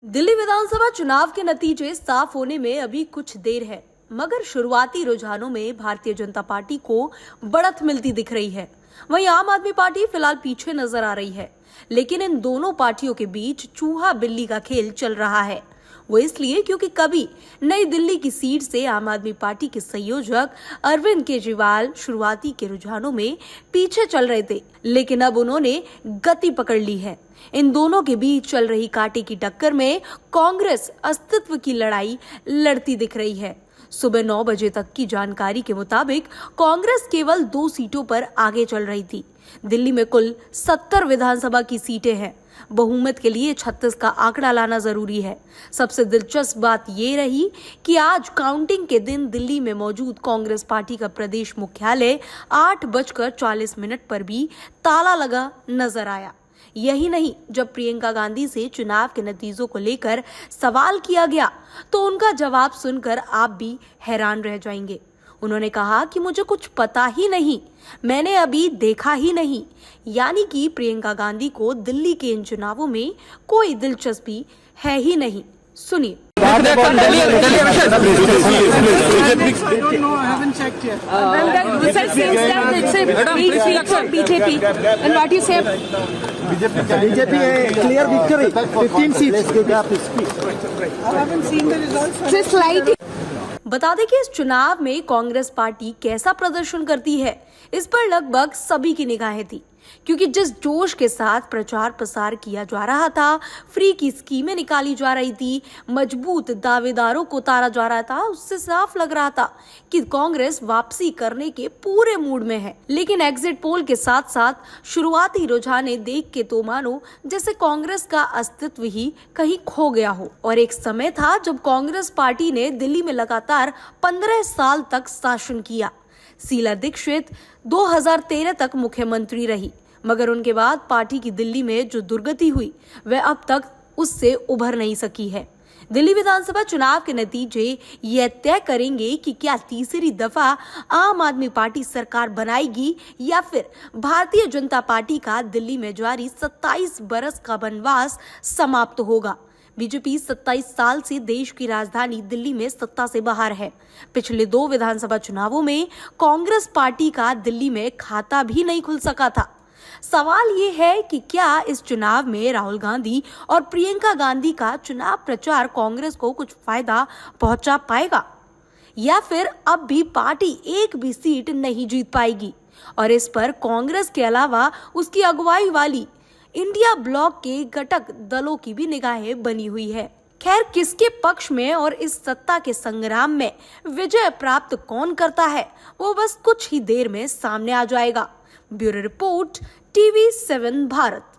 दिल्ली विधानसभा चुनाव के नतीजे साफ होने में अभी कुछ देर है, मगर शुरुआती रुझानों में भारतीय जनता पार्टी को बढ़त मिलती दिख रही है। वहीं आम आदमी पार्टी फिलहाल पीछे नजर आ रही है, लेकिन इन दोनों पार्टियों के बीच चूहा बिल्ली का खेल चल रहा है। वो इसलिए क्योंकि कभी नई दिल्ली की सीट से आम आदमी पार्टी के संयोजक अरविंद केजरीवाल शुरुआती के रुझानों में पीछे चल रहे थे, लेकिन अब उन्होंने गति पकड़ ली है। इन दोनों के बीच चल रही कांटे की टक्कर में कांग्रेस अस्तित्व की लड़ाई लड़ती दिख रही है। सुबह 9 बजे तक की जानकारी के मुताबिक कांग्रेस केवल 2 सीटों पर आगे चल रही थी। दिल्ली में कुल 70 विधानसभा की सीटें हैं। बहुमत के लिए 36 का आंकड़ा लाना जरूरी है। सबसे दिलचस्प बात ये रही कि आज काउंटिंग के दिन दिल्ली में मौजूद कांग्रेस पार्टी का प्रदेश मुख्यालय 8:40 पर भी ताला लगा नजर आया। यही नहीं, जब प्रियंका गांधी से चुनाव के नतीजों को लेकर सवाल किया गया तो उनका जवाब सुनकर आप भी हैरान रह जाएंगे। उन्होंने कहा कि मुझे कुछ पता ही नहीं, मैंने अभी देखा ही नहीं। यानी कि प्रियंका गांधी को दिल्ली के इन चुनावों में कोई दिलचस्पी है ही नहीं। सुनिए। I don't know. I haven't checked yet. Research says that it's a big seat for BJP. And what you say? BJP a clear victory. 15 seats. Let's give up his speech. I haven't seen the results. Just slightly. बता दें कि इस चुनाव में Congress party कैसा प्रदर्शन करती है, इस पर लगभग सभी की निगाहें थी, क्योंकि जिस जोश के साथ प्रचार प्रसार किया जा रहा था, फ्री की स्कीमें निकाली जा रही थी, मजबूत दावेदारों को उतारा जा रहा था, उससे साफ लग रहा था कि कांग्रेस वापसी करने के पूरे मूड में है। लेकिन एग्जिट पोल के साथ साथ शुरुआती रुझाने देख के तो मानो जैसे कांग्रेस का अस्तित्व ही कहीं खो गया हो। और एक समय था जब कांग्रेस पार्टी ने दिल्ली में लगातार 15 साल तक शासन किया। शीला दीक्षित 2013 तक मुख्यमंत्री रही, मगर उनके बाद पार्टी की दिल्ली में जो दुर्गति हुई वह अब तक उससे उभर नहीं सकी है। दिल्ली विधानसभा चुनाव के नतीजे यह तय करेंगे कि क्या तीसरी दफा आम आदमी पार्टी सरकार बनाएगी या फिर भारतीय जनता पार्टी का दिल्ली में जारी 27 बरस का वनवास समाप्त होगा। बीजेपी 27 साल से देश की राजधानी दिल्ली में सत्ता से बाहर है। पिछले 2 विधानसभा चुनावों में कांग्रेस पार्टी का दिल्ली में खाता भी नहीं खुल सका था। सवाल ये है कि क्या इस चुनाव में राहुल गांधी और प्रियंका गांधी का चुनाव प्रचार कांग्रेस को कुछ फायदा पहुंचा पाएगा, या फिर अब भी पार्टी एक भी सीट नहीं जीत पाएगी। और इस पर कांग्रेस के अलावा उसकी अगुवाई वाली इंडिया ब्लॉक के घटक दलों की भी निगाहें बनी हुई है। खैर, किसके पक्ष में और इस सत्ता के संग्राम में विजय प्राप्त कौन करता है, वो बस कुछ ही देर में सामने आ जाएगा। Bureau report, TV7 Bharat.